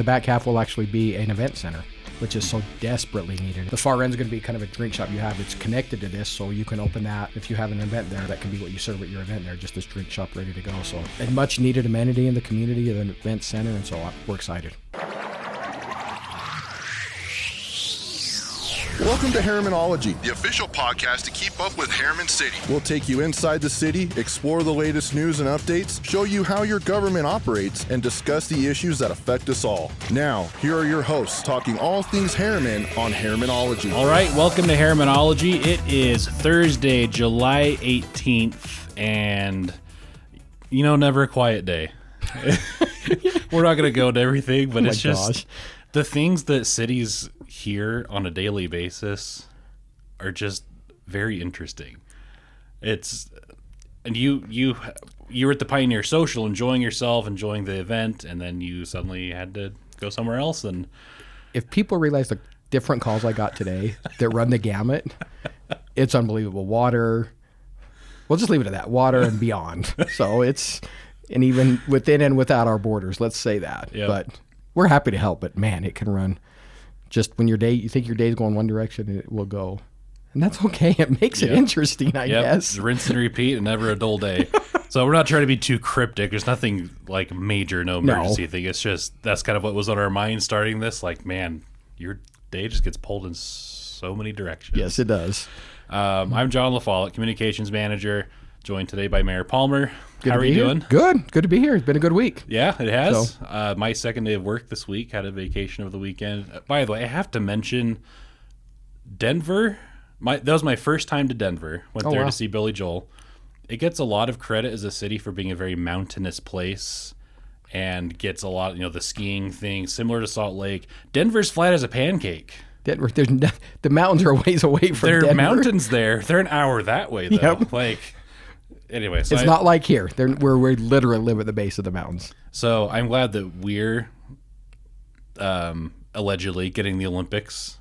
the back half will actually be an event center, which is so desperately needed. The far end is going to be kind of a drink shop you have. It's connected to this, so you can open that. If you have an event there, that can be what you serve at your event there, just this drink shop ready to go. So a much needed amenity in the community, an event center, and so we're excited. Welcome to Herrimanology, the official podcast to keep up with Herriman City. We'll take you inside the city, explore the latest news and updates, show you how your government operates, and discuss the issues that affect us all. Now, here are your hosts talking all things Herriman on Herrimanology. All right, welcome to Herrimanology. It is Thursday, July 18th, and, never a quiet day. We're not going to go into everything, but it's just the things that cities hear on a daily basis are just very interesting. And you were at the Pioneer Social, enjoying yourself, enjoying the event, and then you suddenly had to go somewhere else. And if people realize the different calls I got today that run the gamut, it's unbelievable. Water, we'll just leave it at that. Water and beyond. So and even within and without our borders, let's say that. Yep. But we're happy to help. But man, it can run. Just when you think your day's going one direction, it will go. And that's okay. It makes it interesting, I guess. Rinse and repeat and never a dull day. So we're not trying to be too cryptic. There's nothing like major, no emergency thing. It's just that's kind of what was on our mind starting this. Like, man, your day just gets pulled in so many directions. Yes, it does. I'm John LaFollette, Communications Manager, joined today by Mayor Palmer. Good How are you doing? Good. Good to be here. It's been a good week. Yeah, it has. My second day of work this week, had a vacation over the weekend. By the way, I have to mention Denver. That was my first time to Denver. Went there to see Billy Joel. It gets a lot of credit as a city for being a very mountainous place and gets a lot, the skiing thing, similar to Salt Lake. Denver's flat as a pancake. Denver, the mountains are a ways away from Denver. There are mountains there. They're an hour that way, though. Yep. Anyway, so it's not like here. We literally live at the base of the mountains. So I'm glad that we're allegedly getting the Olympics,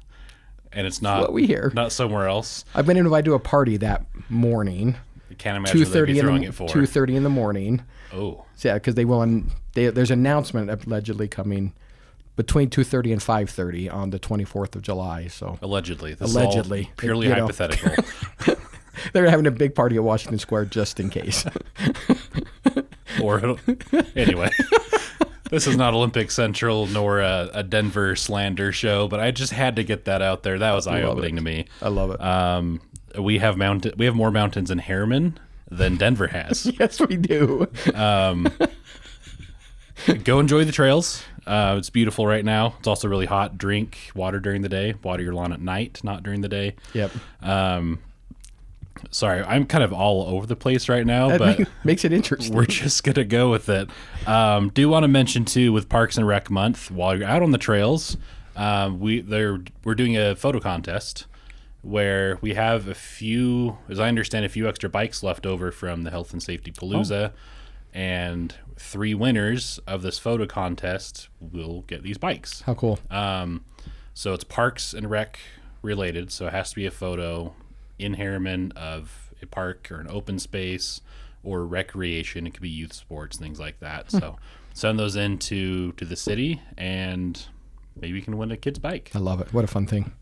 and it's not what we hear. Not somewhere else. I've been invited to a party that morning. I can't imagine what they'd be throwing it for. 2:30 in the morning. Oh, so, yeah, because there's an announcement allegedly coming between 2:30 and 5:30 on the 24th of July. So allegedly, this allegedly, is all purely hypothetical. They're having a big party at Washington Square just in case. Anyway, this is not Olympic Central nor a Denver slander show, but I just had to get that out there. That was eye-opening to me. I love it. We have more mountains in Herriman than Denver has. Yes, we do. Go enjoy the trails. It's beautiful right now. It's also really hot. Drink water during the day. Water your lawn at night, not during the day. Yep. Sorry, I'm kind of all over the place right now, that but makes it interesting. We're just going to go with it. Do want to mention, too, with Parks and Rec Month, while you're out on the trails, we're doing a photo contest where we have as I understand, a few extra bikes left over from the Health and Safety Palooza, and 3 winners of this photo contest will get these bikes. How cool. So it's Parks and Rec related, so it has to be a photo in Herriman of a park or an open space or recreation. It could be youth sports, things like that. So send those into the city, and maybe you can win a kid's bike. I love it. What a fun thing.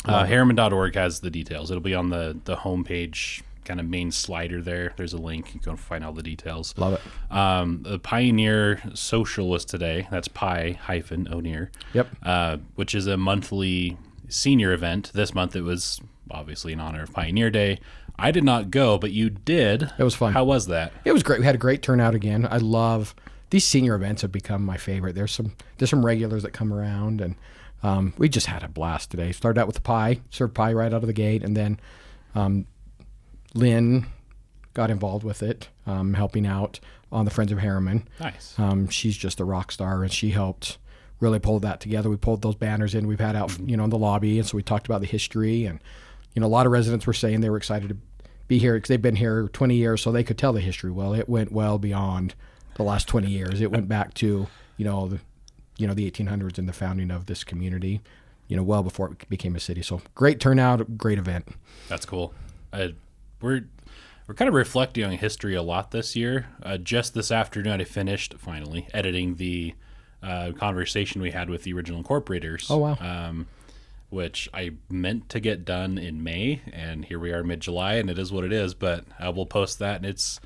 Herriman.org has the details. It'll be on the homepage, kind of main slider there. There's a link. You can find all the details. Love it. The Pioneer Social was today. That's Pi-Oneer. Yep. Which is a monthly senior event. This month it was obviously in honor of Pioneer Day. I did not go, but you did. It was fun. How was that? It was great. We had a great turnout again. I love these senior events. Have become my favorite. There's some regulars that come around, and we just had a blast today. Started out with the pie, served pie right out of the gate, and then Lynn got involved with it, helping out on the Friends of Herriman. Nice. She's just a rock star, and she helped really pull that together. We pulled those banners in we've had out, in the lobby, and so we talked about the history, and a lot of residents were saying they were excited to be here because they've been here 20 years, so they could tell the history. Well, it went well beyond the last 20 years. It went back to the 1800s and the founding of this community, well before it became a city. So great turnout, great event. That's cool. We're kind of reflecting on history a lot this year. Just this afternoon, I finished finally editing the conversation we had with the original incorporators. Oh, wow. Which I meant to get done in May, and here we are mid-July, and it is what it is. But we'll post that, and it's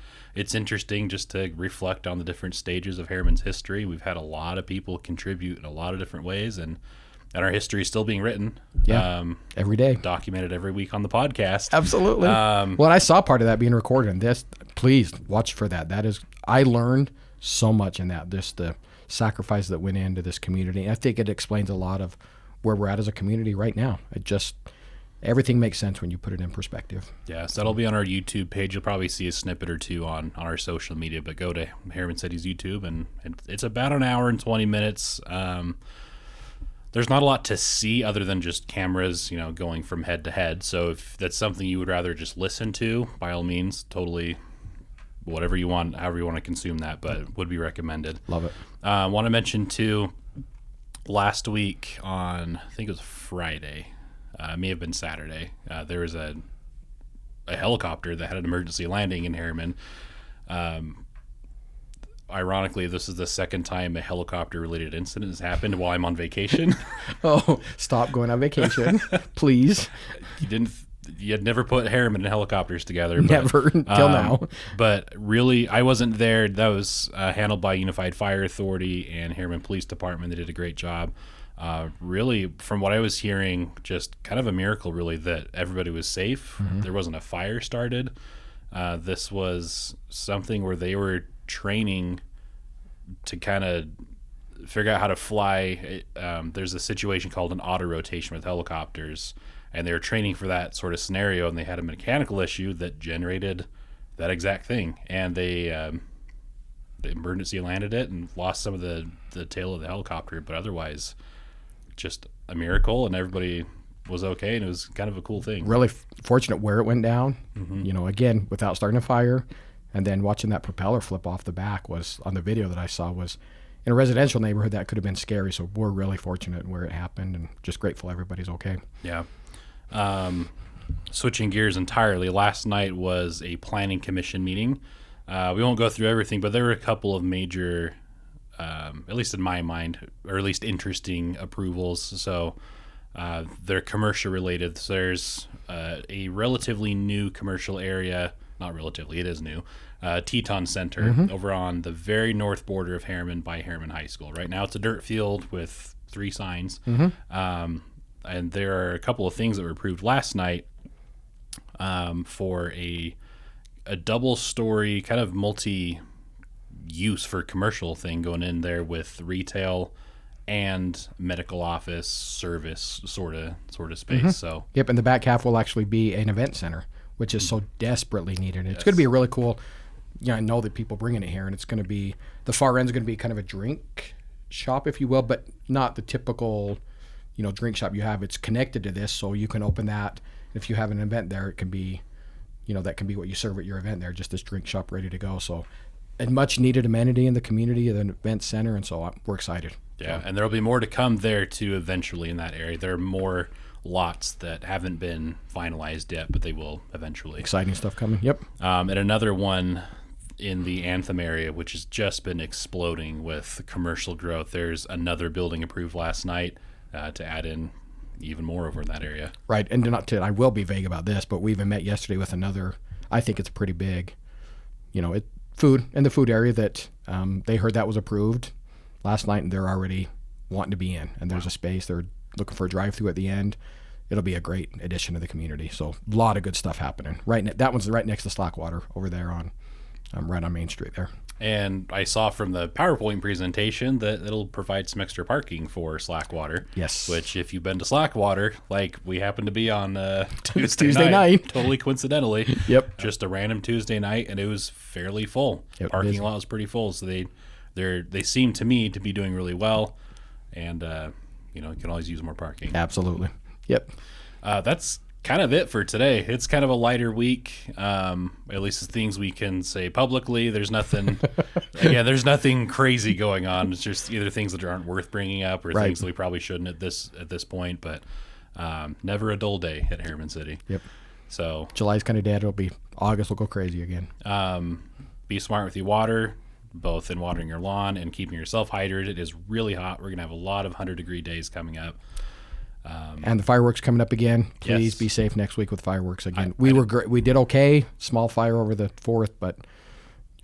interesting just to reflect on the different stages of Herriman's history. We've had a lot of people contribute in a lot of different ways, and our history is still being written. Yeah, every day. Documented every week on the podcast. Absolutely. Well, I saw part of that being recorded, and this, please watch for that. I learned so much in that, just the sacrifice that went into this community. And I think it explains a lot of where we're at as a community right now. Everything makes sense when you put it in perspective. Yeah, so that'll be on our YouTube page. You'll probably see a snippet or two on our social media, but go to Herriman City's YouTube, and it's about an hour and 20 minutes. There's not a lot to see other than just cameras, going from head to head. So if that's something you would rather just listen to, by all means, totally whatever you want, however you want to consume that, but would be recommended. Love it. Want to mention too, last week on, I think it was Friday, may have been Saturday, there was a helicopter that had an emergency landing in Herriman. Ironically, this is the second time a helicopter-related incident has happened while I'm on vacation. Oh, stop going on vacation, please. You had never put Herriman and helicopters together. Never, until now. But really, I wasn't there. That was handled by Unified Fire Authority and Herriman Police Department. They did a great job. Really, from what I was hearing, just kind of a miracle, really, that everybody was safe. Mm-hmm. There wasn't a fire started. This was something where they were training to kind of figure out how to fly. There's a situation called an auto rotation with helicopters, and they were training for that sort of scenario, and they had a mechanical issue that generated that exact thing, and they emergency landed it and lost some of the tail of the helicopter, but otherwise just a miracle, and everybody was okay, and it was kind of a cool thing. Really fortunate where it went down, again, without starting a fire, and then watching that propeller flip off the back was, on the video that I saw, was in a residential neighborhood. That could have been scary, so we're really fortunate where it happened, and just grateful everybody's okay. Yeah. Switching gears entirely, last night was a planning commission meeting. We won't go through everything, but there were a couple of major, at least in my mind, or at least interesting approvals. So they're commercial related. So there's a relatively new commercial area, not relatively, it is new, Teton Center over on the very north border of Herriman by Herriman High School. Right now it's a dirt field with 3 signs. And there are a couple of things that were approved last night for a double-story kind of multi-use for commercial thing going in there with retail and medical office service sort of space. So yep, and the back half will actually be an event center, which is so desperately needed. It's going to be a really cool. I know that people bringing it here, and it's going to be, the far end is going to be kind of a drink shop, if you will, but not the typical drink shop you have. It's connected to this, so you can open that. If you have an event there, it can be, that can be what you serve at your event there, just this drink shop ready to go. So a much needed amenity in the community, an event center, and so we're excited. Yeah, and there'll be more to come there too eventually in that area. There are more lots that haven't been finalized yet, but they will eventually. Exciting stuff coming, yep. And another one in the Anthem area, which has just been exploding with commercial growth. There's another building approved last night to add in even more over in that area. Right, and I will be vague about this, but we even met yesterday with another, I think it's pretty big, food in the food area that they heard that was approved last night, and they're already wanting to be in. And there's a space. They're looking for a drive-through at the end. It'll be a great addition to the community. So a lot of good stuff happening. That one's right next to Slackwater over there on right on Main Street there. And I saw from the PowerPoint presentation that it'll provide some extra parking for Slackwater. Yes. Which, if you've been to Slackwater, like we happened to be on Tuesday night, totally coincidentally. Yep. Just a random Tuesday night, and it was fairly full. Yep, Parking lot was pretty full, so they seem to me to be doing really well, and you can always use more parking. Absolutely. Yep. That's kind of it for today. It's kind of a lighter week, at least the things we can say publicly. There's nothing there's nothing crazy going on. It's just either things that aren't worth bringing up or things that we probably shouldn't at this point, but never a dull day at Herriman City. Yep. So July's kind of dead. It'll be August will go crazy again. Be smart with your water. both in watering your lawn and keeping yourself hydrated. It is really hot. We're going to have a lot of 100-degree days coming up. And the fireworks coming up again. Please Yes. be safe next week with fireworks again. We were great. We did okay. Small fire over the 4th, but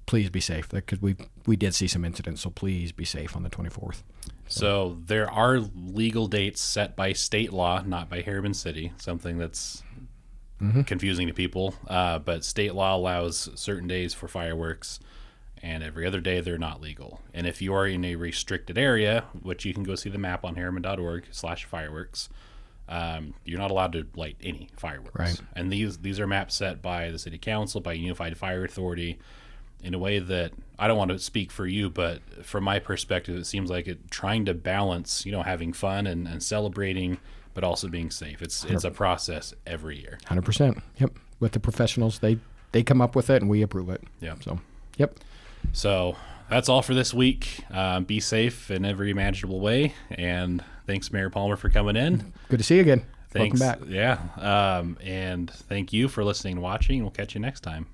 please be safe because we did see some incidents. So please be safe on the 24th. So there are legal dates set by state law, not by Harriman City, something that's confusing to people. But state law allows certain days for fireworks, and every other day they're not legal. And if you are in a restricted area, which you can go see the map on harriman.org/fireworks, you're not allowed to light any fireworks. Right. And these are maps set by the city council, by Unified Fire Authority, in a way that I don't want to speak for you, but from my perspective, it seems like it trying to balance, having fun and celebrating, but also being safe. It's a process every year. 100%. Yep. With the professionals, they come up with it and we approve it. Yeah. So, yep. So that's all for this week. Be safe in every imaginable way. And thanks, Mayor Palmer, for coming in. Good to see you again. Thanks. Welcome back. Yeah. And thank you for listening and watching. We'll catch you next time.